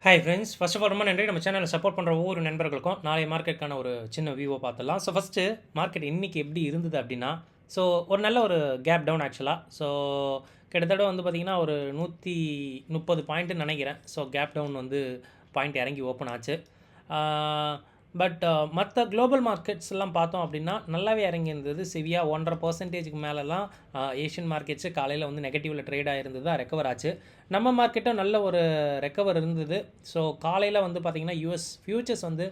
Hi friends, first of all ரொம்ப நன்றி. நம்ம சேனலை சப்போர்ட் பண்ணுற ஒவ்வொரு நண்பர்களுக்கும் நாளைய மார்க்கெட்டுக்கான ஒரு சின்ன வியூவை பார்த்துடலாம். ஸோ ஃபஸ்ட்டு மார்க்கெட் இன்றைக்கி எப்படி இருந்தது அப்படின்னா, ஸோ ஒரு நல்ல ஒரு கேப் டவுன் ஆக்சுவலாக. ஸோ கிட்டத்தட்ட வந்து பார்த்திங்கன்னா ஒரு 130 பாயிண்ட்டுன்னு நினைக்கிறேன். ஸோ கேப் டவுன் வந்து பாயிண்ட் இறங்கி ஓப்பன் ஆச்சு. பட் மற்ற குளோபல் மார்க்கெட்ஸ்லாம் பார்த்தோம் அப்படின்னா நல்லாவே இறங்கி இருந்தது. சிவியா 1.5% மேலெலாம் ஏஷியன் மார்க்கெட்ஸு காலையில் வந்து நெகட்டிவில் ட்ரேட் ஆகிருந்தது, ரெக்கவர் ஆச்சு. நம்ம மார்க்கெட்டும் நல்ல ஒரு ரெக்கவர் இருந்தது. ஸோ காலையில் வந்து பார்த்திங்கன்னா யூஎஸ் ஃபியூச்சர்ஸ் வந்து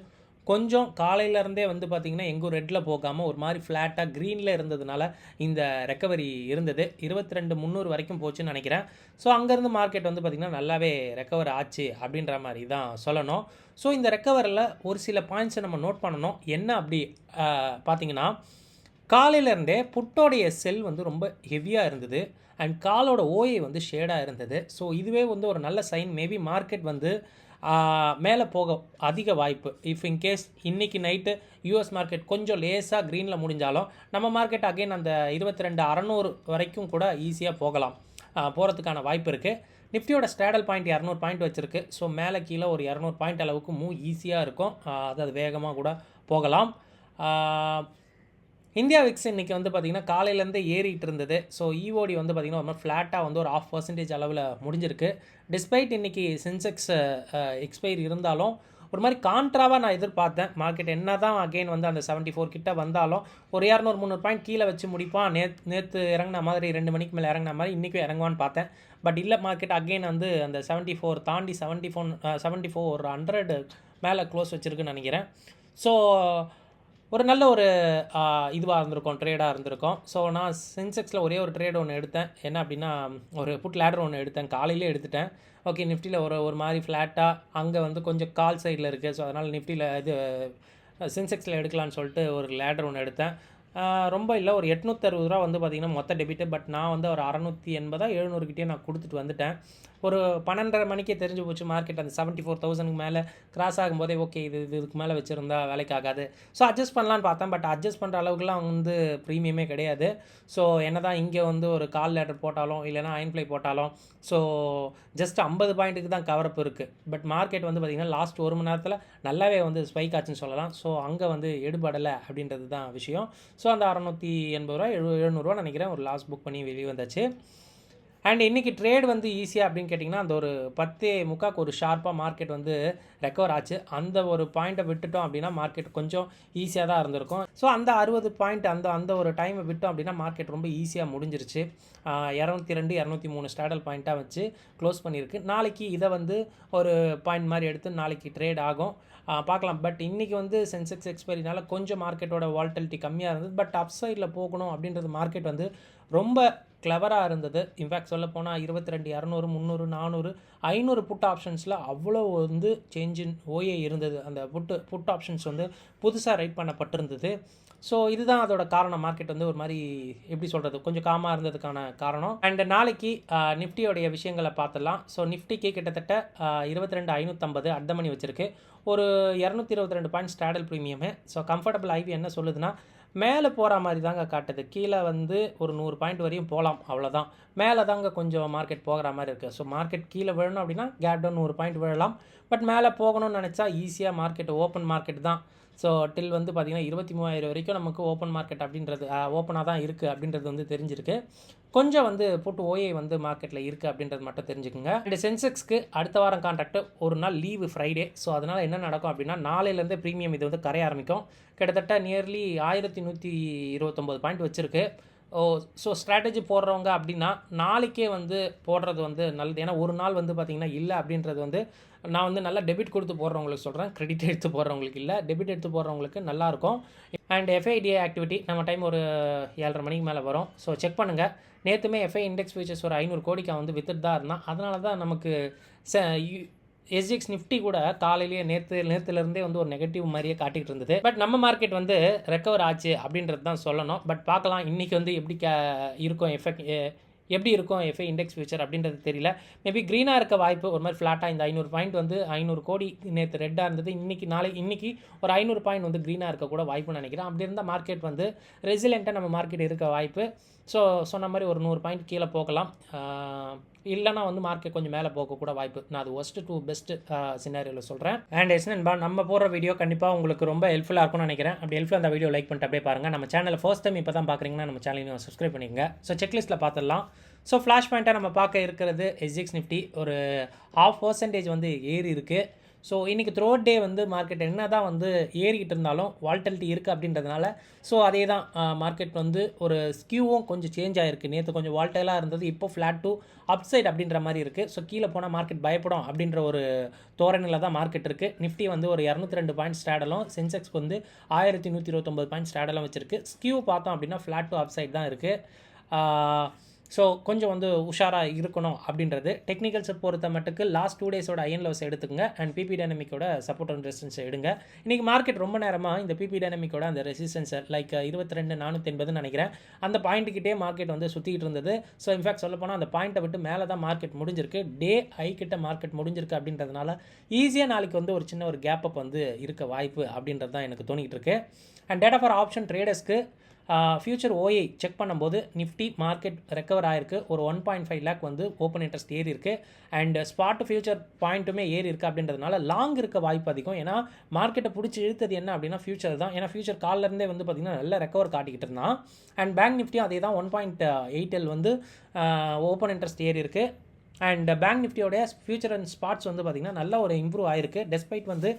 கொஞ்சம் காலையிலேருந்தே வந்து பார்த்திங்கன்னா எங்கும் ரெட்டில் போகாமல் ஒரு மாதிரி ஃப்ளாட்டாக க்ரீனில் இருந்ததுனால இந்த ரெக்கவரி இருந்தது. 22,300 வரைக்கும் போச்சுன்னு நினைக்கிறேன். ஸோ அங்கேருந்து மார்க்கெட் வந்து பார்த்திங்கன்னா நல்லாவே ரெக்கவர் ஆச்சு அப்படின்ற மாதிரி தான் சொல்லணும். ஸோ இந்த ரெக்கவரில் ஒரு சில பாயிண்ட்ஸை நம்ம நோட் பண்ணணும். என்ன அப்படி பார்த்திங்கன்னா, காலையிலேருந்தே புட்டோடைய செல் வந்து ரொம்ப ஹெவியாக இருந்தது அண்ட் காலோட ஓஏ வந்து ஷேடாக இருந்தது. ஸோ இதுவே வந்து ஒரு நல்ல சைன். மேபி மார்க்கெட் வந்து மேலே போக அதிக வாய்ப்பு. இஃப் இன்கேஸ் இன்றைக்கி நைட்டு யூஎஸ் மார்க்கெட் கொஞ்சம் லேஸாக க்ரீனில் முடிஞ்சாலும் நம்ம மார்க்கெட் அகைன் அந்த 22,600 வரைக்கும் கூட ஈஸியாக போகிறதுக்கான வாய்ப்பு இருக்குது. நிஃப்டியோட ஸ்ட்ராடல் பாயிண்ட் 200 பாயிண்ட் வச்சுருக்கு. ஸோ மேலே கீழே ஒரு 200 பாயிண்ட் அளவுக்கு மூவ் ஈஸியாக இருக்கும். அது வேகமாக கூட போகலாம். இந்தியா விக்ஸ் இன்றைக்கி வந்து பார்த்திங்கன்னா காலையிலேருந்து ஏறிட்டு இருந்தது. ஸோ ஈஓடி வந்து பார்த்திங்கன்னா ஒரு மாதிரி ஃப்ளாட்டாக வந்து ஒரு 0.5% அளவில் முடிஞ்சிருக்கு. டிஸ்பைட் இன்றைக்கி சென்செக்ஸ் எக்ஸ்பைரி இருந்தாலும் ஒரு மாதிரி கான்ட்ராவாக நான் எதிர்பார்த்தேன். மார்க்கெட் என்ன தான் அகெயின் வந்து அந்த 74 கிட்ட வந்தாலும் ஒரு 200-300 பாயிண்ட் கீழே வச்சு முடிப்பான். நேற்று இறங்கின மாதிரி 2 மணிக்கு மேலே இறங்கின மாதிரி இன்றைக்கும் இறங்குவான்னு பார்த்தேன். பட் இல்லை, மார்க்கெட் அகெயின் வந்து அந்த 74 தாண்டி 74 ஒரு 100 மேலே க்ளோஸ் வச்சுருக்குன்னு நினைக்கிறேன். ஸோ ஒரு நல்ல ஒரு இதுவாக இருந்திருக்கும், ட்ரேடாக இருந்திருக்கும். ஸோ நான் சென்செக்ஸில் ஒரே ஒரு ட்ரேட் ஒன்று எடுத்தேன். என்ன அப்படின்னா, ஒரு புட் லேடர் ஒன்று எடுத்தேன். காலையிலே எடுத்துட்டேன். ஓகே, நிஃப்டியில் ஒரு மாதிரி ஃப்ளாட்டாக அங்கே வந்து கொஞ்சம் கால் சைடில் இருக்குது. ஸோ அதனால் நிஃப்டியில் இது சென்செக்ஸில் எடுக்கலான்னு சொல்லிட்டு ஒரு லேடர் ஒன்று எடுத்தேன். ரொம்ப இல்லை, ஒரு 860 ரூபா வந்து பார்த்திங்கன்னா மொத்த டெபிட்டு. பட் நான் வந்து ஒரு 680 700 நான் கொடுத்துட்டு வந்துட்டேன். ஒரு 12:30 மணிக்கே தெரிஞ்சு போச்சு மார்க்கெட் அந்த 74,000 மேலே கிராஸ் ஆகும்போதே ஓகே இதுக்கு மேலே வச்சுருந்தா வேலைக்கு ஆகாது. ஸோ அட்ஜஸ்ட் பண்ணலான்னு பார்த்தேன். பட் அட்ஜஸ்ட் பண்ணுற அளவுக்குலாம் வந்து ப்ரீமியமே கிடையாது. ஸோ என்ன தான் இங்கே வந்து ஒரு கால் லேட்டர் போட்டாலும் இல்லைனா அயன்ஃப்ளை போட்டாலும் ஸோ ஜஸ்ட் 50 பாயிண்ட்டுக்கு தான் கவரப்பு இருக்குது. பட் மார்க்கெட் வந்து பார்த்திங்கன்னா லாஸ்ட் 1 மணி நேரத்தில் நல்லாவே வந்து ஸ்பைக் ஆச்சுன்னு சொல்லலாம். ஸோ அங்கே வந்து எடுபடலை அப்படின்றது தான் விஷயம். ஸோ அந்த 680 ரூபா 700 நினைக்கிறேன் ஒரு லாஸ் புக் பண்ணி வெளியே வந்தாச்சு. அண்ட் இன்றைக்கி ட்ரேட் வந்து ஈஸியாக அப்படின்னு கேட்டிங்கன்னா, அந்த ஒரு 10:45 ஒரு ஷார்ப்பாக மார்க்கெட் வந்து ரெக்கவர் ஆச்சு. அந்த ஒரு பாயிண்ட்டை விட்டுட்டோம் அப்படின்னா மார்க்கெட் கொஞ்சம் ஈஸியாக தான் இருந்திருக்கும். ஸோ அந்த 60 பாயிண்ட் அந்த ஒரு டைமை விட்டோம் அப்படின்னா மார்க்கெட் ரொம்ப ஈஸியாக முடிஞ்சிருச்சு. 202 203 ஸ்டாடல் பாயிண்ட்டாக வச்சு க்ளோஸ் பண்ணியிருக்கு. நாளைக்கு இதை வந்து ஒரு பாயிண்ட் மாதிரி எடுத்து நாளைக்கு ட்ரேட் ஆகும், பார்க்கலாம். பட் இன்றைக்கி வந்து சென்செக்ஸ் எக்ஸ்பைரினால கொஞ்சம் மார்க்கெட்டோட வால்டிலிட்டி கம்மியாக இருந்தது. பட் அப் சைடில் போகணும் அப்படின்றது மார்க்கெட் வந்து ரொம்ப கிளவராக இருந்தது. இன்ஃபேக்ட் சொல்ல போனால் 22 200 300 400 500 புட் ஆப்ஷன்ஸில் அவ்வளோ வந்து சேஞ்சின் ஓஏ இருந்தது. அந்த புட் ஆப்ஷன்ஸ் வந்து புதுசாக ரைட் பண்ணப்பட்டிருந்தது. ஸோ இதுதான் அதோட காரணம். மார்க்கெட் வந்து ஒரு மாதிரி எப்படி சொல்கிறது, கொஞ்சம் காமாக இருந்ததுக்கான காரணம். அண்ட் நாளைக்கு நிஃப்டியோடைய விஷயங்களை பார்த்துடலாம். ஸோ நிஃப்டிக்கு கிட்டத்தட்ட 22,550 அட் த மணி வச்சுருக்கு. ஒரு 222 பாயிண்ட் ஸ்டாடல் ப்ரீமியமு. ஸோ கம்ஃபர்டபுள் ஐவி என்ன சொல்லுதுன்னா, மேலே போகிற மாதிரி தாங்க காட்டுது. கீழே வந்து ஒரு 100 பாயிண்ட் வரையும் போகலாம், அவ்வளோதான். மேலே தாங்க கொஞ்சம் மார்க்கெட் போகிற மாதிரி இருக்குது. ஸோ மார்க்கெட் கீழே விழணும் அப்படின்னா கேப் டவுன் 100 பாயிண்ட் விழலாம். பட் மேலே போகணும்னு நினச்சா ஈஸியாக மார்க்கெட் ஓப்பன் மார்க்கெட் தான். ஸோ டில் வந்து பார்த்திங்கன்னா 23,000 வரைக்கும் நமக்கு ஓப்பன் மார்க்கெட் அப்படின்றது ஓப்பனாக தான் இருக்குது அப்படின்றது வந்து தெரிஞ்சிருக்கு. கொஞ்சம் வந்து போட்டு ஓஏ வந்து மார்க்கெட்டில் இருக்குது அப்படின்றது மட்டும் தெரிஞ்சுக்குங்க. அண்ட் சென்செக்ஸ்க்கு அடுத்த வாரம் கான்ட்ராக்ட் ஒரு நாள் லீவு ஃப்ரைடே. ஸோ அதனால் என்ன நடக்கும் அப்படின்னா, நாளையிலேருந்து ப்ரீமியம் இது வந்து கரைய ஆரம்பிக்கும். கிட்டத்தட்ட நியர்லி 1129 பாயிண்ட் வச்சுருக்கு. ஸோ ஸ்ட்ராட்டஜி போடுறவங்க அப்படின்னா நாளைக்கே வந்து போடுறது வந்து நல்லது. ஏன்னா ஒரு நாள் வந்து பார்த்திங்கன்னா இல்லை அப்படின்றது வந்து நான் வந்து நல்லா டெபிட் கொடுத்து போடுறவங்களுக்கு சொல்கிறேன், கிரெடிட் எடுத்து போடுறவங்களுக்கு இல்லை. டெபிட் எடுத்து போடுறவங்களுக்கு நல்லாயிருக்கும். அண்ட் எஃப்ஐடிஏ ஆக்டிவிட்டி நம்ம டைம் ஒரு 7:30 மணிக்கு மேலே வரும். ஸோ செக் பண்ணுங்கள். நேற்றுமே எஃப்ஐ இண்டெக்ஸ் ஃபியூச்சர்ஸ் ஒரு 500 கோடிக்கு வந்து வித்துட்டு தான் இருந்தான். அதனால தான் நமக்கு எஸ்ஜிஎக்ஸ் நிஃப்டி கூட காலையிலேயே நேற்றுலேருந்தே வந்து ஒரு நெகட்டிவ் மாதிரியே காட்டிகிட்டு இருந்தது. பட் நம்ம மார்க்கெட் வந்து ரெக்கவர் ஆச்சு அப்படின்றது தான் சொல்லணும். பட் பார்க்கலாம் இன்றைக்கி வந்து எப்படி இருக்கும் எப்படி இருக்கும் எஃப்ஐ இண்டெக்ஸ் ஃபியூச்சர் அப்படின்றது தெரியல. மேபி க்ரீனாக இருக்க வாய்ப்பு. ஒரு மாதிரி ஃப்ளாட்டாக இந்த 500 பாயிண்ட் வந்து 500 கோடி நேற்று ரெட்டாக இருந்தது. இன்றைக்கி ஒரு 500 பாயிண்ட் வந்து க்ரீனாக இருக்க கூட வாய்ப்புன்னு நினைக்கிறேன். அப்படி இருந்தால் மார்க்கெட் வந்து ரெசிலெண்ட்டாக நம்ம மார்க்கெட் இருக்க வாய்ப்பு. ஸோ சொன்ன மாதிரி ஒரு 100 பாயிண்ட் கீழே போகலாம். இல்லைனா வந்து மார்க்கெட் கொஞ்சம் மேலே போகக்கூட வாய்ப்பு. நான் அது ஒஸ்ட்டு டு பெஸ்ட்டு சினாரியோவில் சொல்கிறேன். அண்ட் எஸ் நண்பா, நம்ம போடுற வீடியோ கண்டிப்பாக உங்களுக்கு ரொம்ப ஹெல்ப்ஃபுல்லாக இருக்கும்னு நினைக்கிறேன். அப்படி ஹெல்ப்ஃபுல்லாக அந்த வீடியோ லைக் பண்ணிட்டு அப்படியே பாருங்கள். நம்ம சேனலில் ஃபர்ஸ்ட் டைம் இப்போ தான் பார்க்குறீங்கன்னா நம்ம சேனலையும் சப்ஸ்கிரைப் பண்ணிக்கங்க. ஸோ செக்லிஸ்ட்டில் பார்த்துடலாம். ஸோ ஃப்ளாஷ் பாயிண்ட்டாக நம்ம பார்க்க இருக்கிறது SGX நிஃப்டி ஒரு 0.5% வந்து ஏறி இருக்குது. ஸோ இன்றைக்கி த்ரோட் டே வந்து மார்க்கெட் என்ன தான் வந்து ஏறிக்கிட்டு இருந்தாலும் வால்டிலிட்டி இருக்குது அப்படின்றதுனால ஸோ அதே தான் மார்க்கெட் வந்து ஒரு ஸ்கியூவும் கொஞ்சம் சேஞ்ச் ஆகிருக்கு. நேற்று கொஞ்சம் வால்டைலாக இருந்தது, இப்போ ஃப்ளாட் டு அப்சைட் அப்படின்ற மாதிரி இருக்குது. ஸோ கீழே போனால் மார்க்கெட் பயப்படும் அப்படின்ற ஒரு தோரணையில் தான் மார்க்கெட் இருக்குது. நிஃப்டி வந்து ஒரு 202 பாயிண்ட் ஸ்டாடலும், சென்செக்ஸ்க்கு வந்து 1129 பாயிண்ட் ஸ்டாடலும் வச்சுருக்கு. ஸ்கியூ பார்த்தோம் அப்படின்னா ஃப்ளாட் டு அப்சைட் தான் இருக்குது. ஸோ கொஞ்சம் வந்து உஷாராக இருக்கணும் அப்படின்றது. டெக்னிக்கல்ஸை பொறுத்த மட்டுக்கு லாஸ்ட் 2 டேஸோட ஐஎன் லெவல்ஸ் எடுத்துக்கங்க அண்ட் பிபி டைனமிக்கோட சப்போர்ட் அண்ட் ரெசிஸ்டன்ஸை எடுங்க. இன்றைக்கி மார்க்கெட் ரொம்ப நேரமாக இந்த பிபி டைனமிக்கோட அந்த ரெசிஸ்டன்ஸை லைக் 22,480 நினைக்கிறேன் அந்த பாயிண்ட்டுக்கிட்டே மார்க்கெட் வந்து சுற்றிக்கிட்டு இருந்தது. ஸோ இன்ஃபேக்ட் சொல்ல போனால் அந்த பாயிண்ட்டை விட்டு மேலே தான் மார்க்கெட் முடிஞ்சிருக்கு. டே ஐ கிட்ட மார்க்கெட் முடிஞ்சிருக்கு அப்படின்றதுனால ஈஸியாக நாளைக்கு வந்து ஒரு சின்ன ஒரு கேப் அப் வந்து இருக்க வாய்ப்பு அப்படின்றது தான் எனக்கு தோணிக்கிட்டு இருக்கு. அண்ட் டேட்டா ஃபார் ஆப்ஷன் ட்ரேடர்ஸ்க்கு ஃபியூச்சர் ஓஐ செக் பண்ணும்போது நிஃப்டி மார்க்கெட் ரெக்கவர் ஆகிருக்கு. ஒரு 1.5 லேக் வந்து ஓப்பன் இன்ட்ரெஸ்ட் ஏறி இருக்குது. அண்ட் ஸ்பாட் ஃபியூச்சர் பாயிண்ட்டுமே ஏறி இருக்குது அப்படின்றதுனால லாங் இருக்க வாய்ப்பு அதிகம். ஏன்னா மார்க்கெட்டை பிடிச்சி இழுத்தது என்ன அப்படின்னா ஃபியூச்சர் தான். ஏன்னா ஃபியூச்சர் காலிலேருந்தே வந்து பார்த்திங்கன்னா நல்ல ரெக்கவர் காட்டிக்கிட்டு இருந்தான். அண்ட் பேங்க் நிஃப்டியும் அதே தான் 1.8L வந்து ஓப்பன் இன்ட்ரெஸ்ட் ஏறி இருக்குது. அண்ட் பேங்க் நிஃப்டியோடைய ஃபியூச்சர் அண்ட் ஸ்பாட்ஸ் வந்து பார்த்திங்கன்னா நல்ல ஒரு இம்ப்ரூவ் ஆகிருக்கு. டெஸ்பைட் வந்து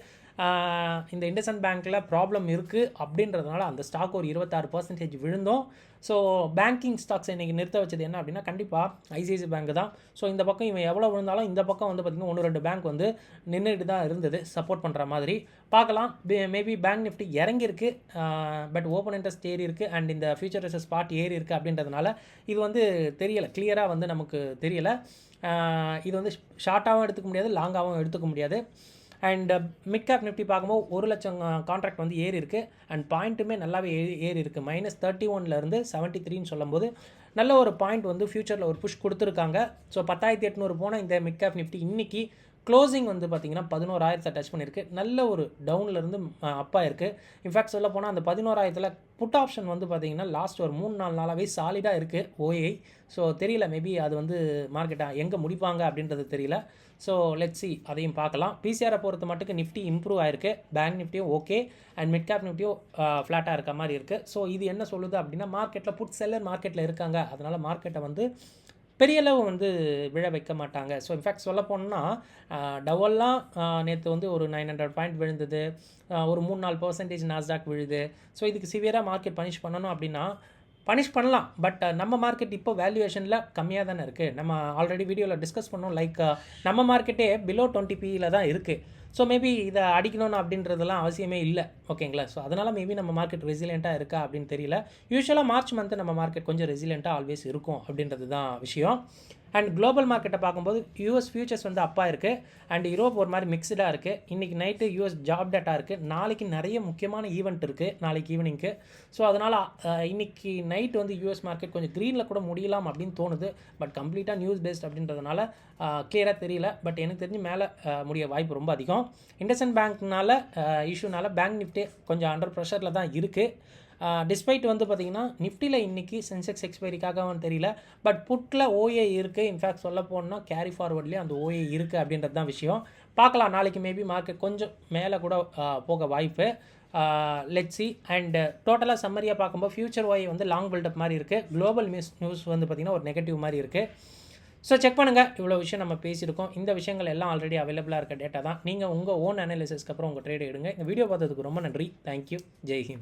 இந்த இண்டஸ்இண்ட் பேங்க்கில் ப்ராப்ளம் இருக்குது அப்படின்றதுனால அந்த ஸ்டாக் ஒரு 26% விழுந்தோம். ஸோ பேங்கிங் ஸ்டாக்ஸ் இன்றைக்கி நிறுத்த வச்சது என்ன அப்படின்னா கண்டிப்பாக ஐசிஐசி பேங்க் தான். ஸோ இந்த பக்கம் இவன் எவ்வளோ விழுந்தாலும் இந்த பக்கம் வந்து பார்த்திங்கன்னா 1-2 பேங்க் வந்து நின்றுட்டு தான் இருந்தது சப்போர்ட் பண்ணுற மாதிரி. பார்க்கலாம், மேபி பேங்க் நிஃப்டி இறங்கியிருக்கு, பட் ஓப்பன் இன்ட்ரெஸ்ட் ஏறி இருக்குது அண்ட் இந்த ஃபியூச்சர் ரிசர்வ் ஸ்பாட் ஏறி இருக்குது அப்படின்றதுனால இது வந்து தெரியலை, கிளியராக வந்து நமக்கு தெரியலை. இது வந்து ஷார்ட்டாகவும் எடுத்துக்க முடியாது, லாங்காகவும் எடுத்துக்க முடியாது. அண்ட் மிட் கேப் நிஃப்டி பார்க்கும்போது 1 லட்சம் கான்ட்ராக்ட் வந்து ஏறி இருக்குது அண்ட் பாயிண்ட்டுமே நல்லாவே ஏறி இருக்குது. -31 73 சொல்லும்போது நல்ல ஒரு பாயிண்ட் வந்து ஃபியூச்சரில் ஒரு புஷ் கொடுத்துருக்காங்க. ஸோ 10,800 போன இந்த மிட் கேப் நிஃப்டி இன்றைக்கி க்ளோசிங் வந்து பார்த்திங்கன்னா 11,000 டச் பண்ணியிருக்கு. நல்ல ஒரு டவுன்லேருந்து அப்பாக இருக்குது. இன்ஃபேக்ட் சொல்ல போனால் அந்த 11,000 புட் ஆப்ஷன் வந்து பார்த்திங்கன்னா லாஸ்ட் ஒரு 3-4 நாளாகவே சாலிடாக இருக்குது ஓஏ. ஸோ தெரியல, மேபி அது வந்து மார்க்கெட்டாக எங்கே முடிப்பாங்க அப்படின்றது தெரியல. ஸோ லெட்ஸ் சி, அதையும் பார்க்கலாம். பிசிஆரை பொறுத்த மட்டுக்கு நிஃப்டி இம்ப்ரூவ் ஆயிருக்கு, பேங்க் நிஃப்டியும் ஓகே அண்ட் மிட் கேப் நிஃப்டியும் ஃப்ளாட்டாக இருக்க மாதிரி இருக்குது. ஸோ இது என்ன சொல்லுது அப்படின்னா மார்க்கெட்டில் புட் செல்லர் மார்க்கெட்டில் இருக்காங்க, அதனால் மார்க்கெட்டை வந்து பெரிய அளவு வந்து விழ வைக்க மாட்டாங்க. ஸோ இன்ஃபேக்ட் சொல்ல போனால் டவெல்லாம் நேற்று வந்து ஒரு 900 பாயிண்ட் விழுந்தது, ஒரு 3-4% நாஸ்டாக் விழுது. ஸோ இதுக்கு சிவியராக மார்க்கெட் பனிஷ் பண்ணணும் அப்படின்னா பனிஷ் பண்ணலாம். பட் நம்ம மார்க்கெட் இப்போ வேல்யூவேஷனில் கம்மியாக தானே இருக்குது. நம்ம ஆல்ரெடி வீடியோவில் டிஸ்கஸ் பண்ணோம், லைக் நம்ம மார்க்கெட்டே பிலோ 20 PE தான் இருக்குது. ஸோ மேபி இதை அடிக்கணும்னு அப்படின்றதெல்லாம் அவசியமே இல்லை, ஓகேங்களா. ஸோ அதனால் மேபி நம்ம மார்க்கெட் ரெசிலியண்ட்டாக இருக்கா அப்படின்னு தெரியல. யூஸ்வலாக மார்ச் மந்த்து நம்ம மார்க்கெட் கொஞ்சம் ரெசிலியண்ட்டாக ஆல்வேஸ் இருக்கும் அப்படின்றது தான் விஷயம். அண்ட் குளோபல் மார்க்கெட்டை பார்க்கும்போது யூஎஸ் ஃபியூச்சர்ஸ் வந்து அப்பாக இருக்குது அண்ட் யூரோப் ஒரு மாதிரி மிக்ஸ்டாக இருக்குது. இன்றைக்கி நைட்டு யூஎஸ் ஜாப் டேட்டா இருக்குது, நாளைக்கு நிறைய முக்கியமான ஈவெண்ட் இருக்குது நாளைக்கு ஈவினிங்க்கு. ஸோ அதனால் இன்றைக்கி நைட் வந்து யூஎஸ் மார்க்கெட் கொஞ்சம் க்ரீனில் கூட முடியலாம் அப்படின்னு தோணுது. பட் கம்ப்ளீட்டாக நியூஸ் பேஸ்ட் அப்படின்றதுனால கிளியராக தெரியல. பட் எனக்கு தெரிஞ்சு மேலே முடிய வாய்ப்பு ரொம்ப அதிகம். இண்டஸ்இண்ட் பேங்க்னால இஷ்யூனால பேங்க் நிஃப்டி கொஞ்சம் அண்டர் ப்ரெஷரில் தான் இருக்குது. டிஸ்பைட் வந்து பார்த்திங்கன்னா நிஃப்டியில் இன்றைக்கி சென்செக்ஸ் எக்ஸ்பைரிக்காகவும் தெரியல, பட் புட்டில் ஓஏ இருக்குது. இன்ஃபேக்ட் சொல்ல போனால் கேரி ஃபார்வர்ட்லேயே அந்த ஓஏ இருக்குது அப்படின்றது தான் விஷயம். பார்க்கலாம், நாளைக்கு மேபி மார்க்கெட் கொஞ்சம் மேலே கூட போக வாய்ப்பு. Let's see. அண்ட் டோட்டலாக சம்மரியாக பார்க்கும்போது ஃபியூச்சர் ஓஏ வந்து லாங் பில்டப் மாதிரி இருக்குது. குளோபல் நியூஸ் வந்து பார்த்திங்கன்னா ஒரு நெகட்டிவ் மாதிரி இருக்குது. ஸோ செக் பண்ணுங்கள். இவ்வளோ விஷயம் நம்ம பேசியிருக்கோம். இந்த விஷயங்கள் எல்லாம் ஆல்ரெடி அவைலபிளாக இருக்க டேட்டா தான். நீங்கள் உங்கள் ஓன் அனாலிசிஸ்க்கு அப்புறம் உங்கள் ட்ரேட் எடுங்க. இந்த வீடியோ பார்த்ததுக்கு ரொம்ப நன்றி. தேங்க்யூ. ஜெய் ஹிந்த்.